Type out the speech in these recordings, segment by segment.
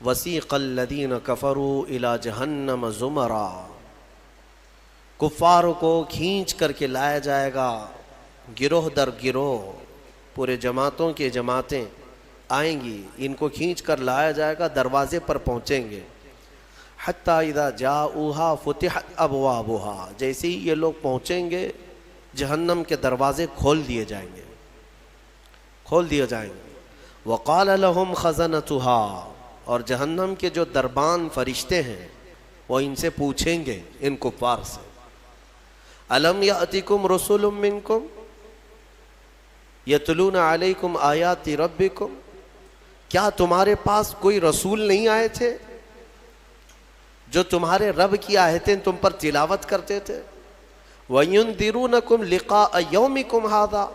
وسیق الذین کفروا الی جہنم زمرا، کفاروں کو کھینچ کر کے لایا جائے گا گروہ در گروہ، پورے جماعتوں کے جماعتیں آئیں گی، ان کو کھینچ کر لایا جائے گا، دروازے پر پہنچیں گے۔ حتی اذا جاؤہا فتحت ابوابہا، جیسے ہی یہ لوگ پہنچیں گے جہنم کے دروازے کھول دیے جائیں گے، کھول دیے جائیں گے۔ وقال لہم خزنتہا، اور جہنم کے جو دربان فرشتے ہیں وہ ان سے پوچھیں گے، ان کفار سے، الم یأتکم رسول منکم یتلون علیکم آیات ربکم، کیا تمہارے پاس کوئی رسول نہیں آئے تھے جو تمہارے رب کی آیتیں تم پر تلاوت کرتے تھے؟ وَيُنذِرُونَكُمْ لِقَاءَ يَوْمِكُمْ هَذَا،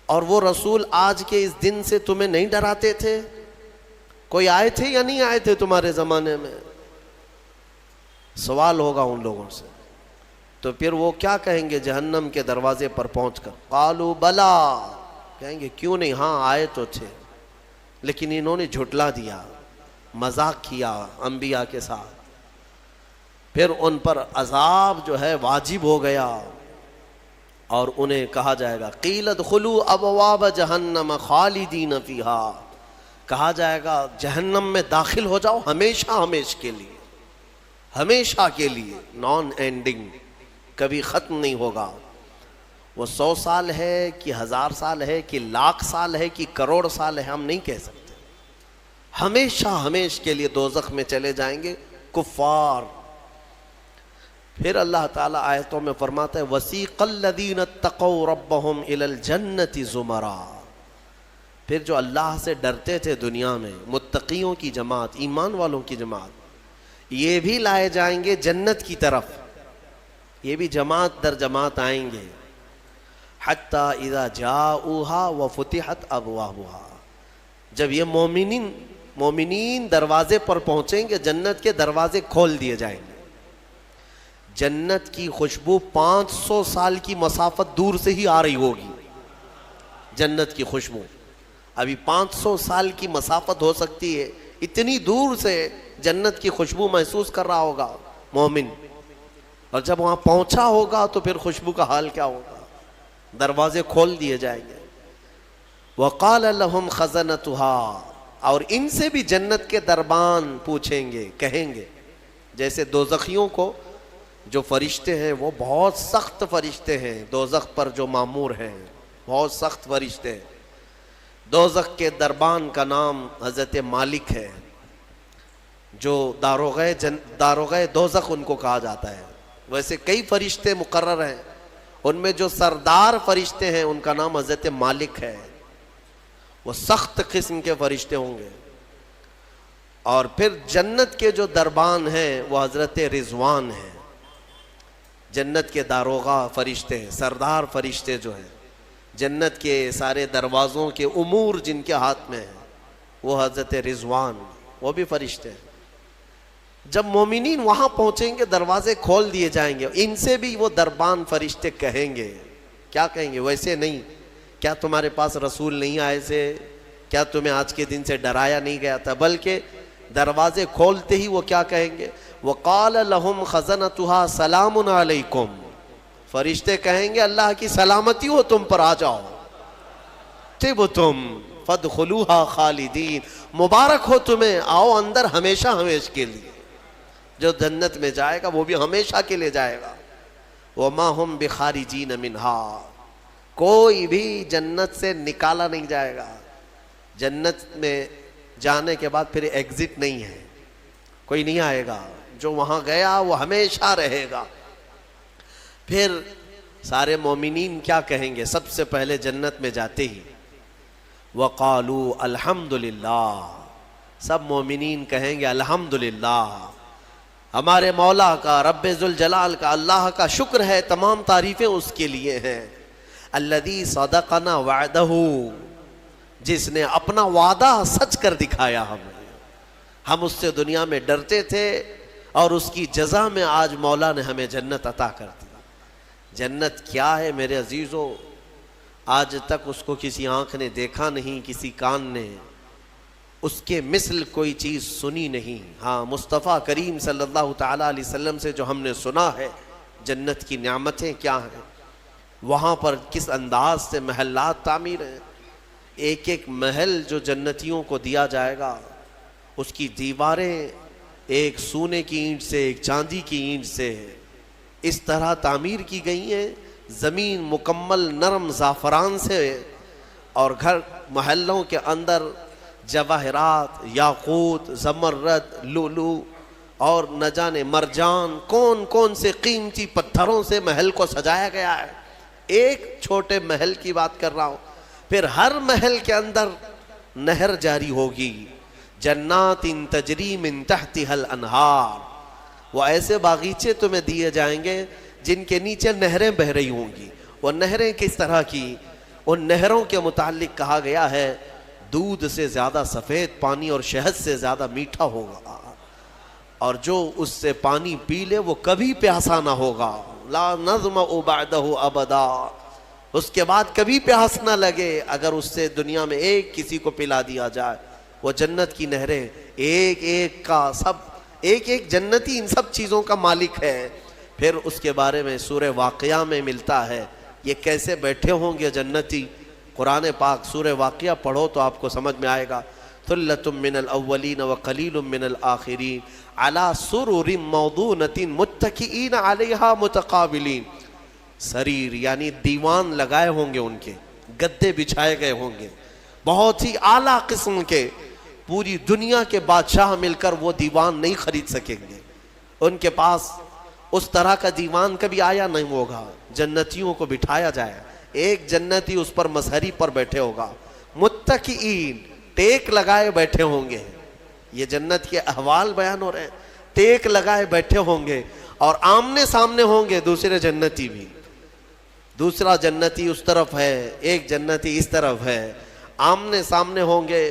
اور وہ رسول آج کے اس دن سے تمہیں نہیں ڈراتے تھے؟ کوئی آئے تھے یا نہیں آئے تھے تمہارے زمانے میں؟ سوال ہوگا ان لوگوں سے۔ تو پھر وہ کیا کہیں گے جہنم کے دروازے پر پہنچ کر؟ قالوا بلا، کہیں گے کیوں نہیں، ہاں آئے تو تھے، لیکن انہوں نے جھٹلا دیا، مذاق کیا انبیاء کے ساتھ، پھر ان پر عذاب جو ہے واجب ہو گیا، اور انہیں کہا جائے گا قیل ادخلوا ابواب جہنم خالدین فیہا، کہا جائے گا جہنم میں داخل ہو جاؤ ہمیشہ ہمیشہ کے لیے، ہمیشہ کے لیے، نان اینڈنگ، کبھی ختم نہیں ہوگا۔ وہ 100 سال ہے کہ 1000 سال ہے کہ لاکھ سال ہے کہ کروڑ سال ہے، ہم نہیں کہہ سکتے، ہمیشہ ہمیشہ کے لیے دوزخ میں چلے جائیں گے کفار۔ پھر اللہ تعالیٰ آیتوں میں فرماتا ہے وَسِيقَ الَّذِينَ اتَّقَوْا رَبَّهُمْ إِلَى الْجَنَّةِ زُمَرًا، پھر جو اللہ سے ڈرتے تھے دنیا میں، متقیوں کی جماعت، ایمان والوں کی جماعت، یہ بھی لائے جائیں گے جنت کی طرف، یہ بھی جماعت در جماعت آئیں گے۔ حَتَّى إِذَا جَاءُوهَا وَفُتِحَتْ أَبْوَابُهَا، جب یہ مومنین دروازے پر پہنچیں گے جنت کے دروازے کھول دیے جائیں گے۔ جنت کی خوشبو 500 سال کی مسافت دور سے ہی آ رہی ہوگی، جنت کی خوشبو ابھی 500 سال کی مسافت ہو سکتی ہے، اتنی دور سے جنت کی خوشبو محسوس کر رہا ہوگا مومن، اور جب وہاں پہنچا ہوگا تو پھر خوشبو کا حال کیا ہوگا، دروازے کھول دیے جائیں گے۔ وقال لهم خزنتها، اور ان سے بھی جنت کے دربان پوچھیں گے، کہیں گے، جیسے دوزخیوں کو جو فرشتے ہیں وہ بہت سخت فرشتے ہیں، دوزخ پر جو مامور ہیں بہت سخت فرشتے ہیں۔ دوزخ کے دربان کا نام حضرت مالک ہے، جو داروغہ دوزخ ان کو کہا جاتا ہے۔ ویسے کئی فرشتے مقرر ہیں، ان میں جو سردار فرشتے ہیں ان کا نام حضرت مالک ہے، وہ سخت قسم کے فرشتے ہوں گے۔ اور پھر جنت کے جو دربان ہیں وہ حضرت رضوان ہیں، جنت کے داروغہ فرشتے ہیں، سردار فرشتے جو ہیں، جنت کے سارے دروازوں کے امور جن کے ہاتھ میں ہیں وہ حضرت رضوان، وہ بھی فرشتے ہیں۔ جب مومنین وہاں پہنچیں گے دروازے کھول دیے جائیں گے، ان سے بھی وہ دربان فرشتے کہیں گے، کیا کہیں گے؟ ویسے نہیں، کیا تمہارے پاس رسول نہیں آئے تھے؟ کیا تمہیں آج کے دن سے ڈرایا نہیں گیا تھا؟ بلکہ دروازے کھولتے ہی وہ کیا کہیں گے؟ وَقَالَ لَهُمْ خَزَنَتُهَا سَلَامٌ عَلَيْكُمْ، فرشتے کہیں گے اللہ کی سلامتی ہو تم پر، آ جاؤ، طِبْتُمْ فَادْخُلُوهَا خَالِدِينَ، مبارک ہو تمہیں، آؤ اندر ہمیشہ ہمیشہ کے لیے۔ جو جنت میں جائے گا وہ بھی ہمیشہ کے لیے جائے گا۔ وَمَا هُمْ بِخَارِجِينَ مِنْهَا، کوئی بھی جنت سے نکالا نہیں جائے گا، جنت میں جانے کے بعد پھر ایگزٹ نہیں ہے، کوئی نہیں آئے گا، جو وہاں گیا وہ ہمیشہ رہے گا۔ پھر سارے مومنین کیا کہیں گے؟ سب سے پہلے جنت میں جاتے ہی وَقَالُوا الْحَمْدُلِلَّهِ، سب مومنین کہیں گے الحمدللہ، ہمارے مولا کا، رب ذوالجلال کا، اللہ کا شکر ہے، تمام تعریفیں اس کے لیے ہیں۔ الذی صدقنا وعدہ، جس نے اپنا وعدہ سچ کر دکھایا ہمیں، ہم اس سے دنیا میں ڈرتے تھے اور اس کی جزا میں آج مولا نے ہمیں جنت عطا کر دی۔ جنت کیا ہے میرے عزیزو؟ آج تک اس کو کسی آنکھ نے دیکھا نہیں، کسی کان نے، اس کے مثل کوئی چیز سنی نہیں. ہاں مصطفیٰ کریم صلی اللہ تعالیٰ علیہ وسلم سے جو ہم نے سنا ہے جنت کی نعمتیں کیا ہیں, وہاں پر کس انداز سے محلات تعمیر ہیں. ایک ایک محل جو جنتیوں کو دیا جائے گا اس کی دیواریں ایک سونے کی اینٹ سے ایک چاندی کی اینٹ سے اس طرح تعمیر کی گئی ہیں. زمین مکمل نرم زعفران سے, اور گھر محلوں کے اندر جواہرات, یاقوت, زمرد, لولو اور نہ جانے مرجان کون کون سے قیمتی پتھروں سے محل کو سجایا گیا ہے. ایک چھوٹے محل کی بات کر رہا ہوں. پھر ہر محل کے اندر نہر جاری ہوگی. جنات تجری من تحتها الانہار, وہ ایسے باغیچے تمہیں دیے جائیں گے جن کے نیچے نہریں بہ رہی ہوں گی. وہ نہریں کس طرح کی؟ ان نہروں کے متعلق کہا گیا ہے دودھ سے زیادہ سفید پانی اور شہد سے زیادہ میٹھا ہوگا, اور جو اس سے پانی پی لے وہ کبھی پیاسا نہ ہوگا. لا نظمأ بعدہ ابدا, اس کے بعد کبھی پیاس نہ لگے اگر اس سے دنیا میں ایک کسی کو پلا دیا جائے. وہ جنت کی نہریں ایک ایک کا سب, ایک ایک جنتی ان سب چیزوں کا مالک ہے. پھر اس کے بارے میں سورہ واقعہ میں ملتا ہے یہ کیسے بیٹھے ہوں گے جنتی. قرآن پاک سورہ واقعہ پڑھو تو آپ کو سمجھ میں آئے گا. ثلۃ من الاولین وقلیل من الآخرین علی سرر موضونۃ متکئین علیہا متقابلین. سریر یعنی دیوان لگائے ہوں گے, ان کے گدے بچھائے گئے ہوں گے بہت ہی اعلیٰ قسم کے. پوری دنیا کے بادشاہ مل کر وہ دیوان نہیں خرید سکیں گے. ان کے پاس اس طرح کا دیوان کبھی آیا نہیں ہوگا. جنتیوں کو بٹھایا جائے, ایک جنتی اس پر مسہری پر بیٹھے ہوگا. متکئین, ٹیک لگائے بیٹھے ہوں گے. یہ جنت کے احوال بیان ہو رہے ہیں. ٹیک لگائے بیٹھے ہوں گے اور آمنے سامنے ہوں گے دوسرے جنتی بھی. دوسرا جنتی اس طرف ہے, ایک جنتی اس طرف ہے, آمنے سامنے ہوں گے.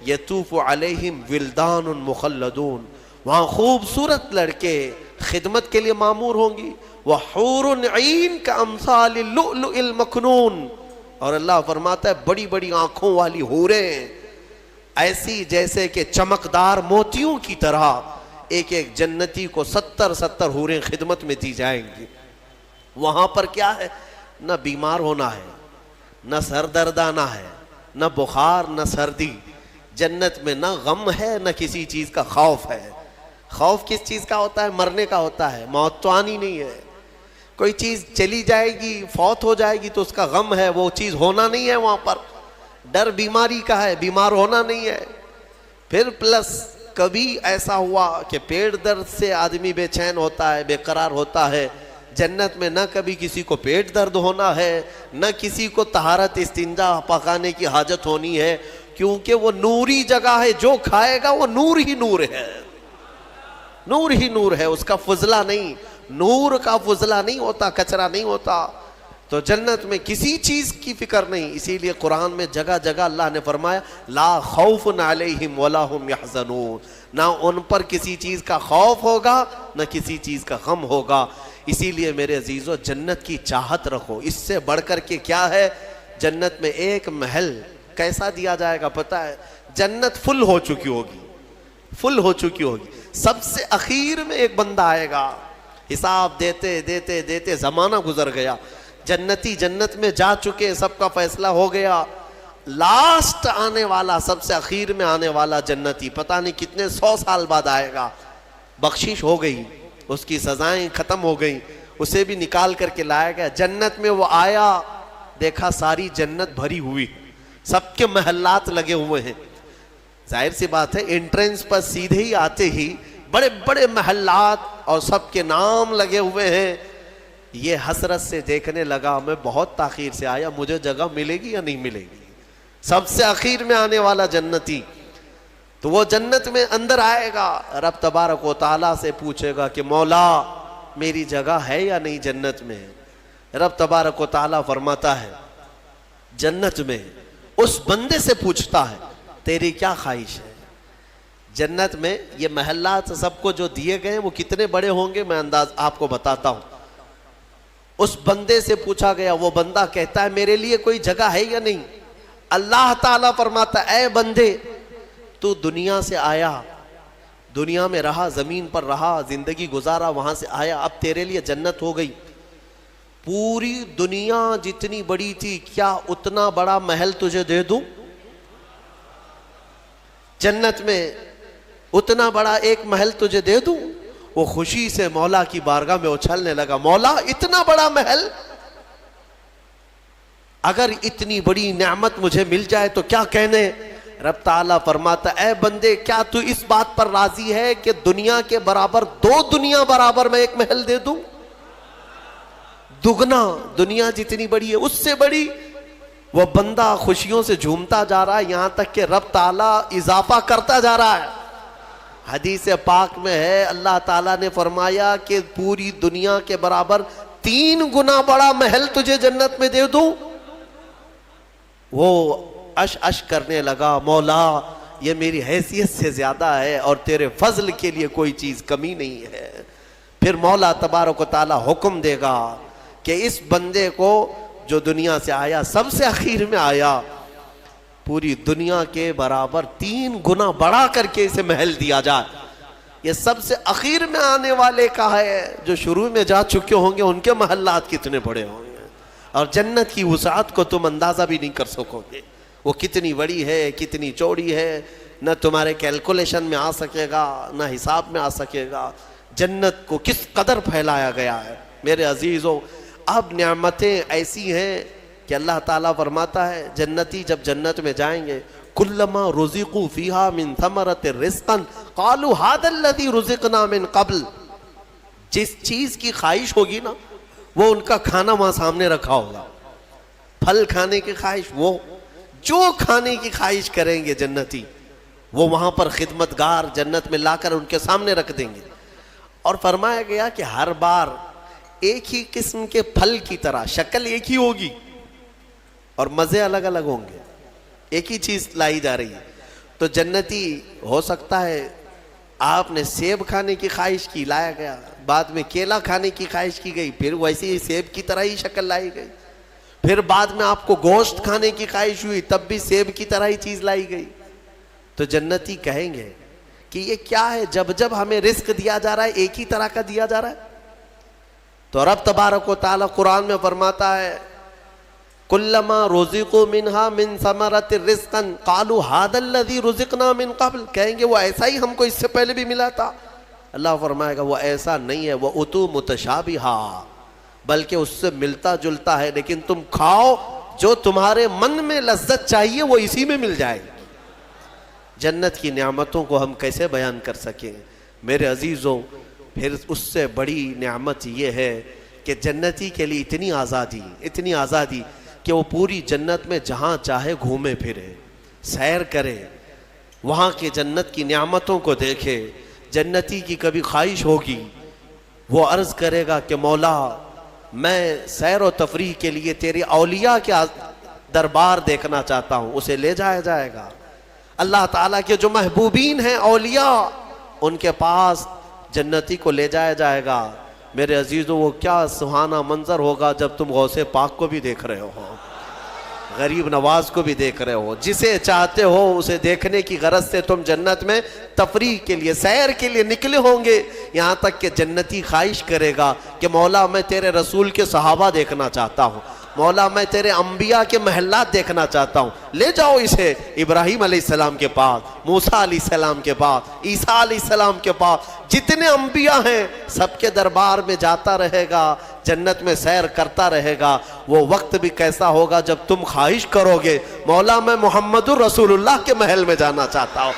یطوف علیہم ولدان مخلدون, وہاں خوبصورت لڑکے خدمت کے لیے معمور ہوں گی. وحور عین کامثال اللؤلؤ المکنون, اور اللہ فرماتا ہے بڑی بڑی آنکھوں والی حوریں ایسی جیسے کہ چمکدار موتیوں کی طرح. ایک ایک جنتی کو 70 حوریں خدمت میں دی جائیں گی. وہاں پر کیا ہے؟ نہ بیمار ہونا ہے, نہ سر درد آنا ہے, نہ بخار نہ سردی. جنت میں نہ غم ہے نہ کسی چیز کا خوف ہے. خوف کس چیز کا ہوتا ہے؟ مرنے کا ہوتا ہے. موت تو آنی نہیں ہے. کوئی چیز چلی جائے گی, فوت ہو جائے گی تو اس کا غم ہے, وہ چیز ہونا نہیں ہے وہاں پر. ڈر بیماری کا ہے, بیمار ہونا نہیں ہے. پھر پلس کبھی ایسا ہوا کہ پیٹ درد سے آدمی بے چین ہوتا ہے, بے قرار ہوتا ہے. جنت میں نہ کبھی کسی کو پیٹ درد ہونا ہے, نہ کسی کو طہارت استنجا پکانے کی حاجت ہونی ہے, کیونکہ وہ نوری جگہ ہے. جو کھائے گا وہ نور ہی نور ہے, نور ہی نور ہے, اس کا فضلہ نہیں. نور کا فضلہ نہیں ہوتا, کچرا نہیں ہوتا. تو جنت میں کسی چیز کی فکر نہیں. اسی لیے قرآن میں جگہ جگہ اللہ نے فرمایا لا خوف علیہم ولا هم یحزنون, نہ ان پر کسی چیز کا خوف ہوگا نہ کسی چیز کا غم ہوگا. اسی لیے میرے عزیزو جنت کی چاہت رکھو. اس سے بڑھ کر کے کیا ہے؟ جنت میں ایک محل کیسا دیا جائے گا پتہ ہے؟ جنت فل ہو چکی ہوگی, فل ہو چکی ہوگی. سب سے اخیر میں ایک بندہ آئے گا, حساب دیتے دیتے دیتے زمانہ گزر گیا. جنتی جنت میں جا چکے, سب کا فیصلہ ہو گیا. لاسٹ آنے والا, سب سے اخیر میں آنے والا جنتی پتہ نہیں کتنے 100 سال بعد آئے گا. بخشش ہو گئی, اس کی سزائیں ختم ہو گئیں, اسے بھی نکال کر کے لایا گیا. جنت میں وہ آیا, دیکھا ساری جنت بھری ہوئی, سب کے محلات لگے ہوئے ہیں. ظاہر سی بات ہے انٹرنس پر سیدھے ہی آتے ہی بڑے بڑے محلات اور سب کے نام لگے ہوئے ہیں. یہ حسرت سے دیکھنے لگا, میں بہت تاخیر سے آیا, مجھے جگہ ملے گی یا نہیں ملے گی. سب سے اخیر میں آنے والا جنتی, تو وہ جنت میں اندر آئے گا, رب تبارک و تعالیٰ سے پوچھے گا کہ مولا میری جگہ ہے یا نہیں جنت میں. رب تبارک و تعالیٰ فرماتا ہے جنت میں اس بندے سے پوچھتا ہے تیری کیا خواہش ہے. جنت میں یہ محلات سب کو جو دیے گئے وہ کتنے بڑے ہوں گے میں انداز آپ کو بتاتا ہوں. اس بندے سے پوچھا گیا, وہ بندہ کہتا ہے میرے لیے کوئی جگہ ہے یا نہیں. اللہ تعالیٰ فرماتا اے بندے تو دنیا سے آیا، دنیا میں رہا، زمین پر رہا، زندگی گزارا، وہاں سے آیا، اب تیرے لیے جنت ہو گئی۔ پوری دنیا جتنی بڑی تھی، کیا اتنا بڑا محل تجھے دے دوں؟ جنت میں اتنا بڑا ایک محل تجھے دے دوں؟ وہ خوشی سے مولا کی بارگاہ میں اچھلنے لگا، مولا اتنا بڑا محل، اگر اتنی بڑی نعمت مجھے مل جائے تو کیا کہنے؟ رب تعالیٰ فرماتا، اے بندے کیا تو اس بات پر راضی ہے کہ دنیا کے برابر 2 دنیا برابر میں ایک محل دے دوں؟ دگنا، دنیا جتنی بڑی ہے اس سے بڑی۔ وہ بندہ خوشیوں سے جھومتا جا رہا ہے، یہاں تک کہ رب تعالیٰ اضافہ کرتا جا رہا ہے۔ حدیث پاک میں ہے، اللہ تعالیٰ نے فرمایا کہ پوری دنیا کے برابر 3 گنا بڑا محل تجھے جنت میں دے دوں۔ وہ اش کرنے لگا، مولا یہ میری حیثیت سے زیادہ ہے اور تیرے فضل کے لیے کوئی چیز کمی نہیں ہے۔ پھر مولا تبارک و تعالیٰ حکم دے گا کہ اس بندے کو جو دنیا سے آیا، سب سے اخیر میں آیا، پوری دنیا کے برابر 3 گنا بڑا کر کے اسے محل دیا جائے۔ یہ سب سے اخیر میں آنے والے کا ہے، جو شروع میں جا چکے ہوں گے ان کے محلات کتنے بڑے ہوں گے، اور جنت کی وسعت کو تم اندازہ بھی نہیں کر سکو گے، وہ کتنی بڑی ہے، کتنی چوڑی ہے، نہ تمہارے کیلکولیشن میں آ سکے گا، نہ حساب میں آ سکے گا۔ جنت کو کس قدر پھیلایا گیا ہے میرے عزیزوں۔ اب نعمتیں ایسی ہیں کہ اللہ تعالیٰ فرماتا ہے، جنتی جب جنت میں جائیں گے، کلما رزقوا فیہا من ثمرۃ رزقا قالوا ھذا الذی رزقنا من قبل، جس چیز کی خواہش ہوگی نا وہ ان کا کھانا وہاں سامنے رکھا ہوگا۔ پھل کھانے کی خواہش، وہ جو کھانے کی خواہش کریں گے جنتی، وہ وہاں پر خدمتگار جنت میں لا کر ان کے سامنے رکھ دیں گے۔ اور فرمایا گیا کہ ہر بار ایک ہی قسم کے پھل کی طرح شکل ایک ہی ہوگی اور مزے الگ الگ ہوں گے، ایک ہی چیز لائی جا رہی ہے۔ تو جنتی، ہو سکتا ہے آپ نے سیب کھانے کی خواہش کی، لایا گیا، بعد میں کیلا کھانے کی خواہش کی گئی، پھر ویسے ہی سیب کی طرح ہی شکل لائی گئی، پھر بعد میں آپ کو گوشت کھانے کی خواہش ہوئی، تب بھی سیب کی طرح ہی چیز لائی گئی۔ تو جنتی کہیں گے کہ یہ کیا ہے، جب ہمیں رزق دیا جا رہا ہے ایک ہی طرح کا دیا جا رہا ہے؟ تو رب تبارک و تعالیٰ قرآن میں فرماتا ہے، کلما رزقوا منہا من ثمرۃ رزقا قالوا ھذا الذی رزقنا من قبل، کہیں گے وہ ایسا ہی ہم کو اس سے پہلے بھی ملا تھا۔ اللہ فرمائے گا وہ ایسا نہیں ہے، وہ اتو متشابہا، بلکہ اس سے ملتا جلتا ہے، لیکن تم کھاؤ، جو تمہارے من میں لذت چاہیے وہ اسی میں مل جائے گی۔ جنت کی نعمتوں کو ہم کیسے بیان کر سکیں میرے عزیزوں۔ پھر اس سے بڑی نعمت یہ ہے کہ جنتی کے لیے اتنی آزادی کہ وہ پوری جنت میں جہاں چاہے گھومے پھرے، سیر کرے، وہاں کے جنت کی نعمتوں کو دیکھے۔ جنتی کی کبھی خواہش ہوگی، وہ عرض کرے گا کہ مولا میں سیر و تفریح کے لیے تیری اولیاء کے دربار دیکھنا چاہتا ہوں، اسے لے جایا جائے گا۔ اللہ تعالیٰ کے جو محبوبین ہیں اولیاء، ان کے پاس جنتی کو لے جایا جائے گا۔ میرے عزیزوں، وہ کیا سہانا منظر ہوگا جب تم غوث پاک کو بھی دیکھ رہے ہو، غریب نواز کو بھی دیکھ رہے ہو، جسے چاہتے ہو اسے دیکھنے کی غرض سے تم جنت میں تفریح کے لیے، سیر کے لیے نکلے ہوں گے۔ یہاں تک کہ جنتی خواہش کرے گا کہ مولا میں تیرے رسول کے صحابہ دیکھنا چاہتا ہوں، مولا میں تیرے انبیاء کے محلات دیکھنا چاہتا ہوں، لے جاؤ اسے ابراہیم علیہ السلام کے پاس، موسیٰ علیہ السلام کے پاس، عیسیٰ علیہ السلام کے پاس، جتنے انبیاء ہیں سب کے دربار میں جاتا رہے گا، جنت میں سیر کرتا رہے گا۔ وہ وقت بھی کیسا ہوگا جب تم خواہش کرو گے مولا میں محمد الرسول اللہ کے محل میں جانا چاہتا ہوں،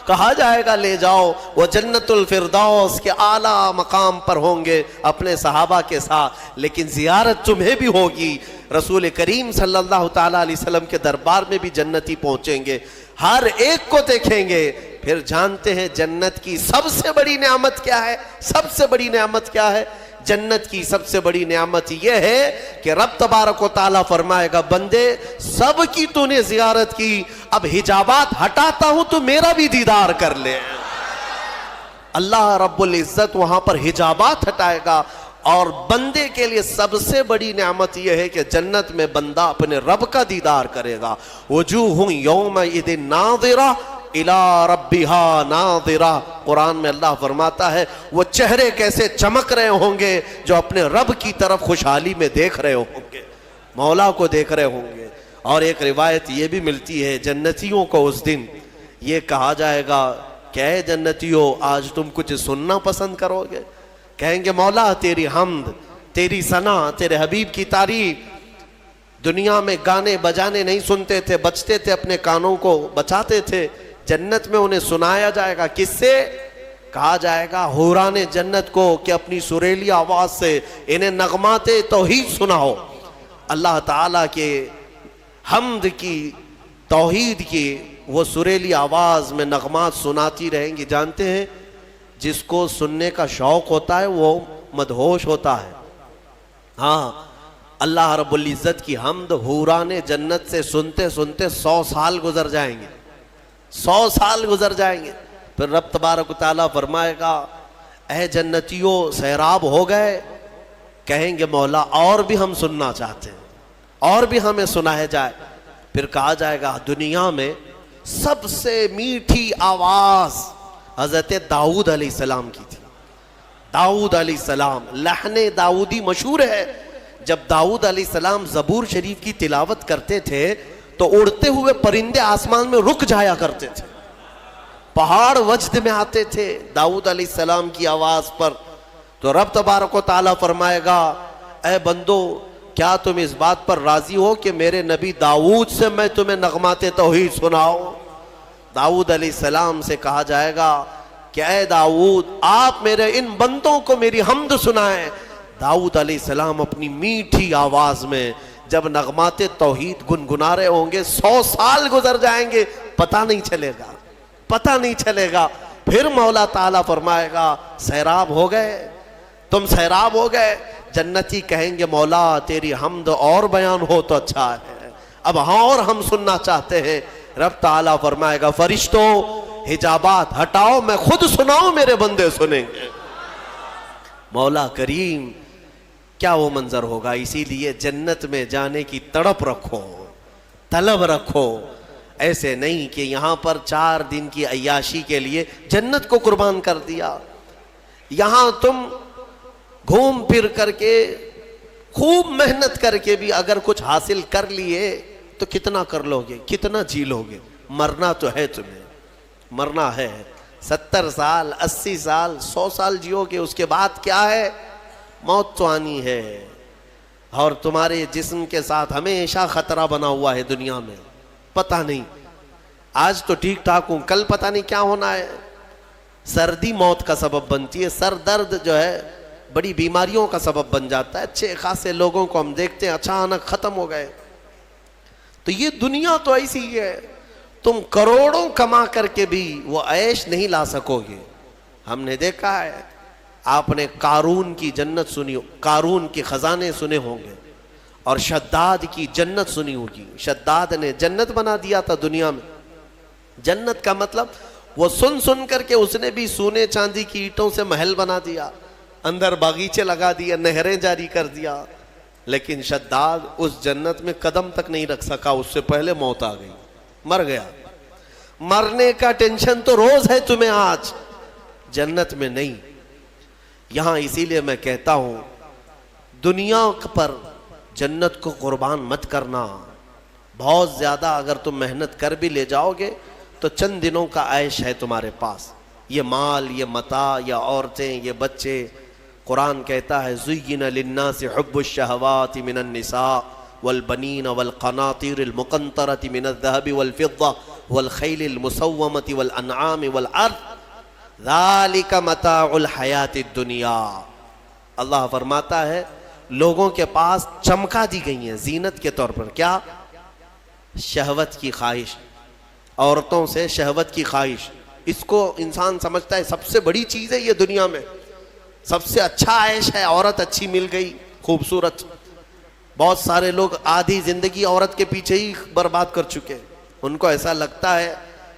کہا جائے گا لے جاؤ۔ وہ جنت الفردوس کے اعلیٰ مقام پر ہوں گے اپنے صحابہ کے ساتھ، لیکن زیارت تمہیں بھی ہوگی۔ رسول کریم صلی اللہ تعالیٰ علیہ وسلم کے دربار میں بھی جنتی پہنچیں گے، ہر ایک کو دیکھیں گے۔ پھر جانتے ہیں جنت کی سب سے بڑی نعمت کیا ہے؟ سب سے بڑی نعمت کیا ہے؟ جنت کی سب سے بڑی نعمت یہ ہے کہ رب تبارک و تعالیٰ فرمائے گا، بندے سب کی تو نے زیارت کی، اب حجابات ہٹاتا ہوں تو میرا بھی دیدار کر لے۔ اللہ رب العزت وہاں پر حجابات ہٹائے گا، اور بندے کے لیے سب سے بڑی نعمت یہ ہے کہ جنت میں بندہ اپنے رب کا دیدار کرے گا۔ وجوہ یومئذ ناظرہ الی ربہا ناظرہ، قرآن میں اللہ فرماتا ہے وہ چہرے کیسے چمک رہے ہوں گے جو اپنے رب کی طرف خوشحالی میں دیکھ رہے ہوں گے، مولا کو دیکھ رہے ہوں گے۔ اور ایک روایت یہ بھی ملتی ہے جنتیوں کو اس دن یہ کہا جائے گا کہ اے جنتیوں آج تم کچھ سننا پسند کرو گے؟ کہیں گے مولا تیری حمد، تیری ثنا، تیرے حبیب کی تعریف۔ دنیا میں گانے بجانے نہیں سنتے تھے، بچتے تھے، اپنے کانوں کو بچاتے تھے، جنت میں انہیں سنایا جائے گا۔ کس سے؟ کہا جائے گا حوران جنت کو کہ اپنی سریلی آواز سے انہیں نغمات توحید سناؤ، اللہ تعالیٰ کے حمد کی، توحید کی وہ سریلی آواز میں نغمات سناتی رہیں گی۔ جانتے ہیں جس کو سننے کا شوق ہوتا ہے وہ مدہوش ہوتا ہے۔ ہاں اللہ رب العزت کی حمد حوران جنت سے سنتے سنتے 100 سال گزر جائیں گے، 100 سال گزر جائیں گے۔ پھر رب تبارک و تعالیٰ فرمائے گا اے جنتیوں سیراب ہو گئے؟ کہیں گے مولا اور بھی ہم سننا چاہتے ہیں، اور بھی ہمیں سنایا جائے۔ پھر کہا جائے گا دنیا میں سب سے میٹھی آواز حضرت داؤد علیہ السلام کی تھی۔ داؤد علیہ السلام، لحن داؤدی مشہور ہے۔ جب داؤد علیہ السلام زبور شریف کی تلاوت کرتے تھے تو اڑتے ہوئے پرندے آسمان میں رک جایا کرتے تھے، پہاڑ وجد میں آتے تھے داؤد علیہ السلام کی آواز پر۔ تو رب تبارک و تعالیٰ فرمائے گا اے بندو کیا تم اس بات پر راضی ہو کہ میرے نبی داؤد سے میں تمہیں نغمات توحید سناؤں؟ داؤد علیہ السلام سے کہا جائے گا کہ اے داؤد آپ میرے ان بندوں کو میری حمد سنائیں۔ داؤد علیہ السلام اپنی میٹھی آواز میں جب نغمات توحید گنگنا رہے ہوں گے 100 سال گزر جائیں گے، پتہ نہیں چلے گا، پتہ نہیں چلے گا۔ پھر مولا تعالیٰ فرمائے گا سیراب ہو گئے، تم سیراب ہو گئے؟ جنتی کہیں گے مولا تیری حمد اور بیان ہو تو اچھا ہے، اب ہاں اور ہم سننا چاہتے ہیں۔ رب تعالیٰ فرمائے گا فرشتوں حجابات ہٹاؤ، میں خود سناؤں میرے بندے سنیں گے۔ مولا کریم کیا وہ منظر ہوگا۔ اسی لیے جنت میں جانے کی تڑپ رکھو، طلب رکھو۔ ایسے نہیں کہ یہاں پر 4 دن کی عیاشی کے لیے جنت کو قربان کر دیا۔ یہاں تم گھوم پھر کر کے خوب محنت کر کے بھی اگر کچھ حاصل کر لیے تو کتنا کر لو گے، کتنا جی لو گے؟ مرنا تو ہے، تمہیں مرنا ہے۔ 70 سال 80 سال 100 سال جیو گے، اس کے بعد کیا ہے؟ موت تو آنی ہے۔ اور تمہارے جسم کے ساتھ ہمیشہ خطرہ بنا ہوا ہے دنیا میں، پتہ نہیں آج تو ٹھیک ٹھاک ہوں، کل پتہ نہیں کیا ہونا ہے۔ سردی موت کا سبب بنتی ہے، سر درد جو ہے بڑی بیماریوں کا سبب بن جاتا ہے۔ اچھے خاصے لوگوں کو ہم دیکھتے ہیں اچانک ختم ہو گئے۔ تو یہ دنیا تو ایسی ہی ہے، تم کروڑوں کما کر کے بھی وہ عیش نہیں لا سکو گے۔ ہم نے دیکھا ہے، آپ نے قارون کی جنت سنی، قارون کے خزانے سنے ہوں گے، اور شداد کی جنت سنی ہوگی۔ شداد نے جنت بنا دیا تھا دنیا میں۔ جنت کا مطلب وہ سن سن کر کے اس نے بھی سونے چاندی کی اینٹوں سے محل بنا دیا، اندر باغیچے لگا دیا، نہریں جاری کر دیا، لیکن شداد اس جنت میں قدم تک نہیں رکھ سکا، اس سے پہلے موت آ گئی، مر گیا۔ مرنے کا ٹینشن تو روز ہے تمہیں آج، جنت میں نہیں۔ یہاں اسی لیے میں کہتا ہوں دنیا پر جنت کو قربان مت کرنا۔ بہت زیادہ اگر تم محنت کر بھی لے جاؤ گے تو چند دنوں کا عیش ہے تمہارے پاس، یہ مال، یہ متاع، یہ عورتیں، یہ بچے۔ قرآن کہتا ہے زُيِّنَ لِلنَّاسِ حُبُّ الشَّهَوَاتِ مِنَ النِّسَاءِ وَالْبَنِينَ وَالْقَنَاطِيرِ الْمُقَنطَرَةِ مِنَ الذَّهَبِ وَالْفِضَّةِ وَالْخَيْلِ الْمُسَوَّمَةِ وَالْأَنْعَامِ وَالْحَرْثِ ذَلِكَ مَتَاعُ الْحَيَاةِ الدُّنْيَا۔ اللہ فرماتا ہے لوگوں کے پاس چمکا دی گئی ہیں زینت کے طور پر، کیا؟ شہوت کی خواہش، عورتوں سے شہوت کی خواہش۔ اس کو انسان سمجھتا ہے سب سے بڑی چیز ہے یہ دنیا میں، سب سے اچھا عیش ہے، عورت اچھی مل گئی، خوبصورت۔ بہت سارے لوگ آدھی زندگی عورت کے پیچھے ہی برباد کر چکے، ان کو ایسا لگتا ہے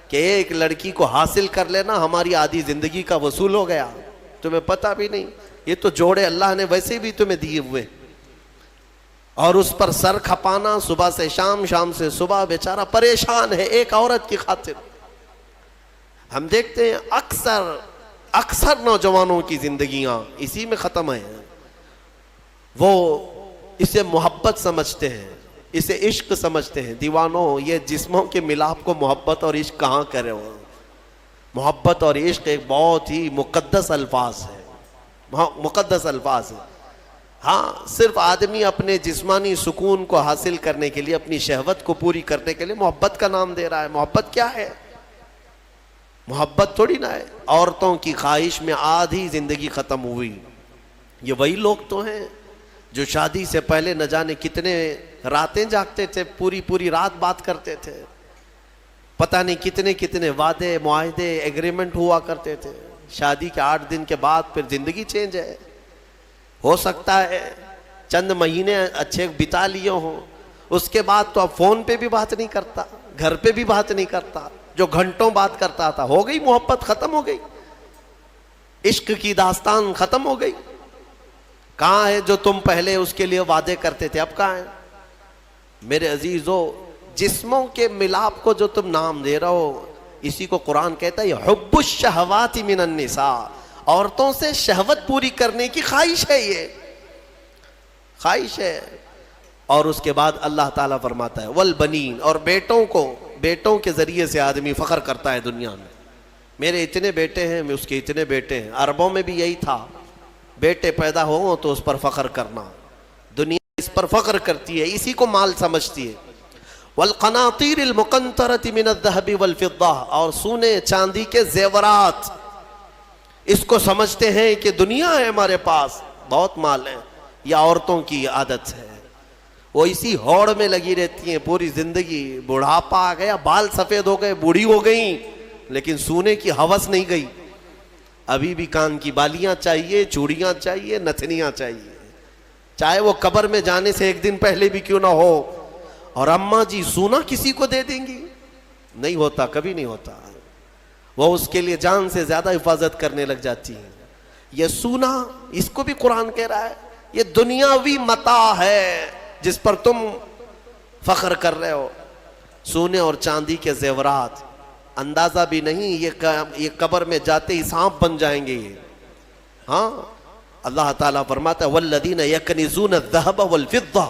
کہ ایک لڑکی کو حاصل کر لینا ہماری آدھی زندگی کا وصول ہو گیا۔ تمہیں پتہ بھی نہیں، یہ تو جوڑے اللہ نے ویسے بھی تمہیں دیے ہوئے، اور اس پر سر کھپانا صبح سے شام، شام سے صبح، بیچارہ پریشان ہے ایک عورت کی خاطر۔ ہم دیکھتے ہیں اکثر نوجوانوں کی زندگیاں اسی میں ختم ہیں. وہ اسے محبت سمجھتے ہیں, اسے عشق سمجھتے ہیں. دیوانوں, یہ جسموں کے ملاپ کو محبت اور عشق کہاں کرے ہو. محبت اور عشق ایک بہت ہی مقدس الفاظ ہے, مقدس الفاظ ہے. ہاں, صرف آدمی اپنے جسمانی سکون کو حاصل کرنے کے لیے, اپنی شہوت کو پوری کرنے کے لیے محبت کا نام دے رہا ہے. محبت کیا ہے؟ محبت تھوڑی نہ ہے. عورتوں کی خواہش میں آدھی زندگی ختم ہوئی. یہ وہی لوگ تو ہیں جو شادی سے پہلے نہ جانے کتنے راتیں جاگتے تھے, پوری رات بات کرتے تھے, پتہ نہیں کتنے وعدے, معاہدے, ایگریمنٹ ہوا کرتے تھے. شادی کے 8 دن کے بعد پھر زندگی چینج ہے. ہو سکتا ہے چند مہینے اچھے بتا لیے ہوں, اس کے بعد تو اب فون پہ بھی بات نہیں کرتا, گھر پہ بھی بات نہیں کرتا. جو گھنٹوں بات کرتا تھا, ہو گئی محبت, ختم ہو گئی. عشق کی داستان ختم ہو گئی. کہاں ہے جو تم پہلے اس کے لیے وعدے کرتے تھے, اب کہاں ہے؟ میرے عزیزو, جسموں کے ملاپ کو جو تم نام دے رہے ہو, اسی کو قرآن کہتا ہے حب الشہوات من النساء. عورتوں سے شہوت پوری کرنے کی خواہش ہے, یہ خواہش ہے. اور اس کے بعد اللہ تعالیٰ فرماتا ہے والبنین, اور بیٹوں کے ذریعے سے آدمی فخر کرتا ہے دنیا میں. میرے اتنے بیٹے ہیں, اس کے اتنے بیٹے ہیں. عربوں میں بھی یہی تھا, بیٹے پیدا ہوں تو اس پر فخر کرنا. دنیا اس پر فخر کرتی ہے, اسی کو مال سمجھتی ہے. والقناطیر المقنطرۃ من الذهب والفضہ, اور سونے چاندی کے زیورات, اس کو سمجھتے ہیں کہ دنیا ہے ہمارے پاس, بہت مال ہے. یہ عورتوں کی عادت ہے, وہ اسی ہوڑ میں لگی رہتی ہیں پوری زندگی. بڑھاپا آ گیا, بال سفید ہو گئے, بوڑھی ہو گئیں, لیکن سونے کی ہوس نہیں گئی. ابھی بھی کان کی بالیاں چاہیے, چوڑیاں چاہیے, نتھنیاں چاہیے, چاہے وہ قبر میں جانے سے 1 دن پہلے بھی کیوں نہ ہو. اور اماں جی سونا کسی کو دے دیں گی؟ نہیں ہوتا, کبھی نہیں ہوتا. وہ اس کے لیے جان سے زیادہ حفاظت کرنے لگ جاتی ہیں. یہ سونا, اس کو بھی قرآن کہہ رہا ہے یہ دنیاوی متاع ہے جس پر تم فخر کر رہے ہو. سونے اور چاندی کے زیورات, اندازہ بھی نہیں یہ قبر میں جاتے ہی سانپ بن جائیں گے یہ. ہاں, اللہ تعالیٰ فرماتا ہے والذین یکنزون الذهب والفضہ,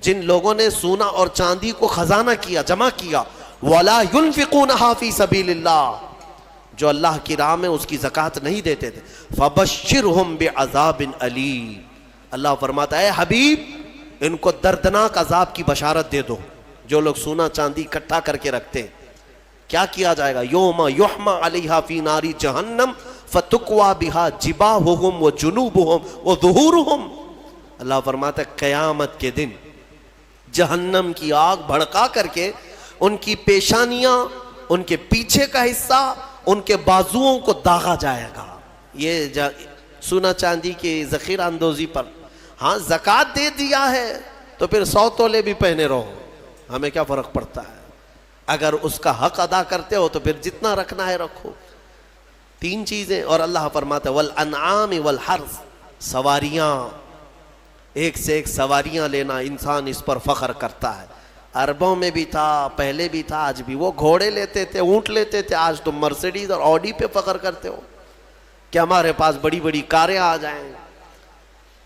جن لوگوں نے سونا اور چاندی کو خزانہ کیا, جمع کیا, ولا ينفقونها فی سبیل اللہ, جو اللہ کی راہ میں اس کی زکوٰۃ نہیں دیتے تھے, فبشرہم بعذاب علیم. اللہ فرماتا ہے حبیب, ان کو دردناک عذاب کی بشارت دے دو. جو لوگ سونا چاندی اکٹھا کر کے رکھتے ہیں, کیا کیا جائے گا؟ یوم یحمى علیہا فی نار جہنم فتکوی بہا جباہہم وجنوبہم وظہورہم. اللہ فرماتا ہے قیامت کے دن جہنم کی آگ بھڑکا کر کے ان کی پیشانیاں, ان کے پیچھے کا حصہ, ان کے بازوؤں کو داغا جائے گا. یہ سونا چاندی کی ذخیرہ اندوزی پر. ہاں, زکوٰۃ دے دیا ہے تو پھر 100 تولے بھی پہنے رہو, ہمیں کیا فرق پڑتا ہے. اگر اس کا حق ادا کرتے ہو تو پھر جتنا رکھنا ہے رکھو. 3 چیزیں. اور اللہ فرماتا ہے والانعام والحرث, سواریاں, ایک سے ایک سواریاں لینا, انسان اس پر فخر کرتا ہے. عربوں میں بھی تھا, پہلے بھی تھا, آج بھی. وہ گھوڑے لیتے تھے, اونٹ لیتے تھے. آج تم مرسیڈیز اور آڈی پہ فخر کرتے ہو کہ ہمارے پاس بڑی بڑی کاریں آ جائیں.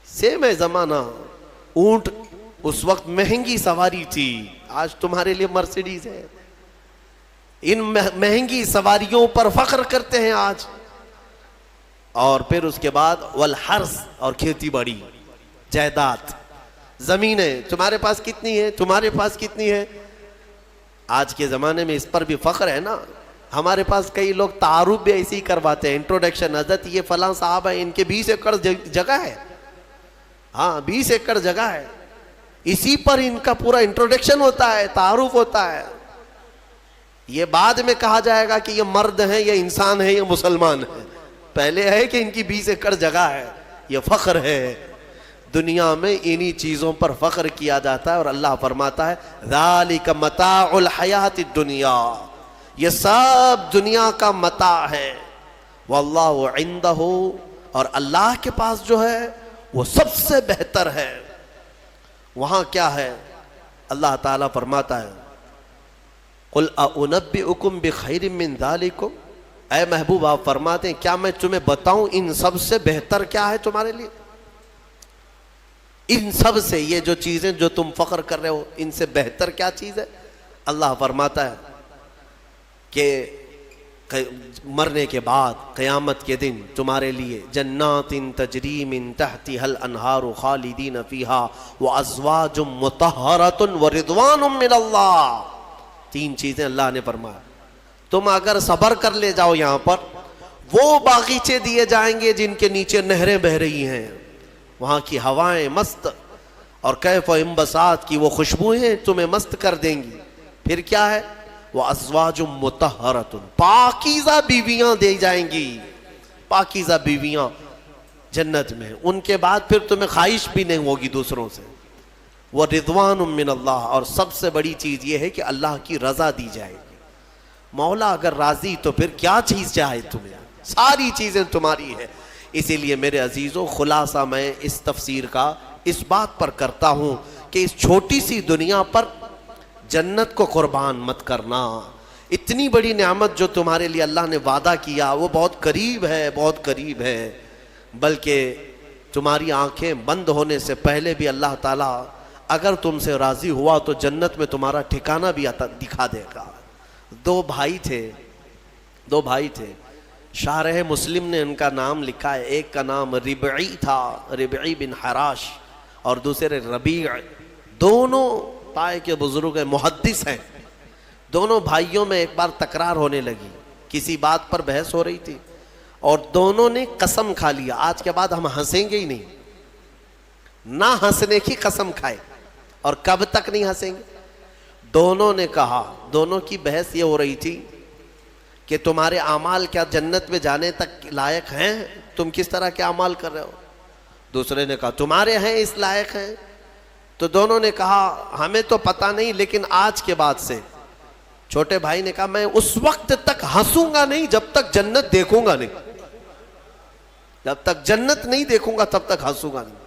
سیم ہے زمانہ. اونٹ اس وقت مہنگی سواری تھی, آج تمہارے لیے مرسیڈیز ہے. ان مہنگی سواریوں پر فخر کرتے ہیں آج. اور پھر اس کے بعد والحرث, اور کھیتی باڑی, جائیداد, زمینیں. تمہارے پاس کتنی ہے, تمہارے پاس کتنی ہے. آج کے زمانے میں اس پر بھی فخر ہے نا. ہمارے پاس کئی لوگ تعارف بھی ایسے ہی کرواتے ہیں, انٹروڈکشن, حضرت یہ فلاں صاحب ہے, ان کے 20 ایکڑ جگہ ہے. ہاں, 20 ایکڑ جگہ ہے. اسی پر ان کا پورا انٹروڈکشن ہوتا ہے, تعارف ہوتا ہے. یہ بعد میں کہا جائے گا کہ یہ مرد ہیں, یہ انسان ہے, یہ مسلمان ہے. پہلے ہے کہ ان کی 20 ایکڑ جگہ ہے. یہ فخر ہے. دنیا میں انہی چیزوں پر فخر کیا جاتا ہے. اور اللہ فرماتا ہے ذالک متاع الحیات الدنیا, یہ سب دنیا کا متاع ہے. واللہ عندہ, اور اللہ کے پاس جو ہے وہ سب سے بہتر ہے. وہاں کیا ہے؟ اللہ تعالیٰ فرماتا ہے قل اؤنبئکم بخیر من ذالکم, اے محبوب آپ فرماتے ہیں کیا میں تمہیں بتاؤں ان سب سے بہتر کیا ہے تمہارے لیے؟ ان سب سے، یہ جو چیزیں جو تم فخر کر رہے ہو، ان سے بہتر کیا چیز ہے؟ اللہ فرماتا ہے کہ مرنے کے بعد قیامت کے دن تمہارے لیے جنات تجری من تحتها الانہار خالدین فیہا وازواج مطہرۃ ورضوان من اللہ. تین چیزیں اللہ نے فرمایا، تم اگر صبر کر لے جاؤ یہاں پر، وہ باغیچے دیے جائیں گے جن کے نیچے نہریں بہ رہی ہیں، وہاں کی ہوائیں مست، اور کیف و انبساط کی وہ خوشبوئیں تمہیں مست کر دیں گی. پھر کیا ہے؟ وَأَزْوَاجٌ مُطَهَّرَةٌ، پاکیزہ بیویاں دی جائیں گی، پاکیزہ بیویاں جنت میں. ان کے بعد پھر تمہیں خواہش بھی نہیں ہوگی دوسروں سے. وَرِضْوَانٌ مِّنَ اللَّهِ، اور سب سے بڑی چیز یہ ہے کہ اللہ کی رضا دی جائے گی. مولا اگر راضی تو پھر کیا چیز چاہے تمہیں، ساری چیزیں تمہاری ہے. اسی لیے میرے عزیزوں، خلاصہ میں اس تفسیر کا اس بات پر کرتا ہوں کہ اس چھوٹی سی دنیا پر جنت کو قربان مت کرنا. اتنی بڑی نعمت جو تمہارے لیے اللہ نے وعدہ کیا وہ بہت قریب ہے، بہت قریب ہے. بلکہ تمہاری آنکھیں بند ہونے سے پہلے بھی اللہ تعالیٰ اگر تم سے راضی ہوا تو جنت میں تمہارا ٹھکانہ بھی دکھا دے گا. دو بھائی تھے، شارح مسلم نے ان کا نام لکھا ہے. ایک کا نام ربعی تھا، ربعی بن حراش، اور دوسرے ربیع. دونوں پائے کے بزرگ ہیں، محدث ہیں. دونوں بھائیوں میں ایک بار تکرار ہونے لگی، کسی بات پر بحث ہو رہی تھی، اور دونوں نے قسم کھا لیا آج کے بعد ہم ہنسیں گے ہی نہیں. نہ ہنسنے کی قسم کھائے. اور کب تک نہیں ہنسیں گے؟ دونوں نے کہا، دونوں کی بحث یہ ہو رہی تھی کہ تمہارے اعمال کیا جنت میں جانے تک لائق ہیں؟ تم کس طرح کے اعمال کر رہے ہو؟ دوسرے نے کہا تمہارے ہیں اس لائق ہیں. تو دونوں نے کہا ہمیں تو پتہ نہیں، لیکن آج کے بعد سے. چھوٹے بھائی نے کہا میں اس وقت تک ہنسوں گا نہیں جب تک جنت دیکھوں گا نہیں، جب تک جنت نہیں دیکھوں گا تب تک ہنسوں گا نہیں.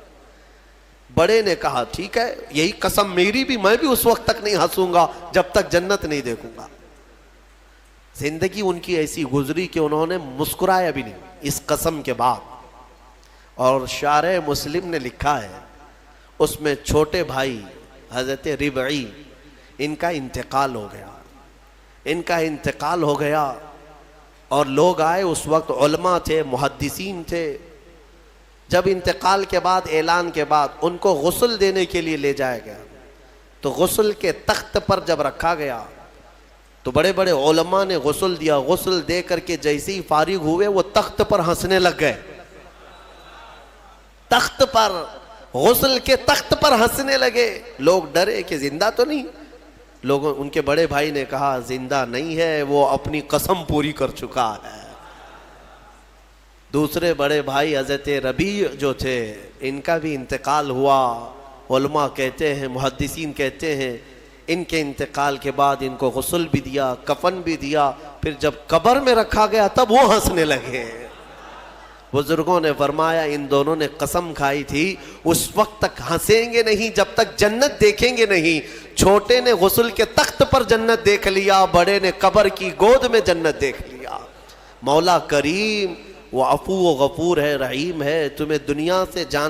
بڑے نے کہا ٹھیک ہے، یہی قسم میری بھی، میں بھی اس وقت تک نہیں ہنسوں گا جب تک جنت نہیں دیکھوں گا. زندگی ان کی ایسی گزری کہ انہوں نے مسکرایا بھی نہیں اس قسم کے بعد. اور شارح مسلم نے لکھا ہے اس میں چھوٹے بھائی حضرت ربعی، ان کا انتقال ہو گیا. اور لوگ آئے، اس وقت علماء تھے، محدثین تھے. جب انتقال کے بعد، اعلان کے بعد ان کو غسل دینے کے لیے لے جایا گیا، تو غسل کے تخت پر جب رکھا گیا تو بڑے بڑے علماء نے غسل دیا. غسل دے کر کے جیسے ہی فارغ ہوئے وہ تخت پر ہنسنے لگ گئے. تخت پر، غسل کے تخت پر ہنسنے لگے. لوگ ڈرے کہ زندہ تو نہیں. لوگوں، ان کے بڑے بھائی نے کہا زندہ نہیں ہے، وہ اپنی قسم پوری کر چکا ہے. دوسرے بڑے بھائی حضرت ربیع جو تھے، ان کا بھی انتقال ہوا. علماء کہتے ہیں، محدثین کہتے ہیں ان کے انتقال کے بعد ان کو غسل بھی دیا، کفن بھی دیا. پھر جب قبر میں رکھا گیا تب وہ ہنسنے لگے. بزرگوں نے فرمایا ان دونوں نے قسم کھائی تھی اس وقت تک ہنسیں گے نہیں جب تک جنت دیکھیں گے نہیں. چھوٹے نے غسل کے تخت پر جنت دیکھ لیا، بڑے نے قبر کی گود میں جنت دیکھ لیا. مولا کریم وہ عفو و غفور ہے، رحیم ہے. تمہیں دنیا سے جان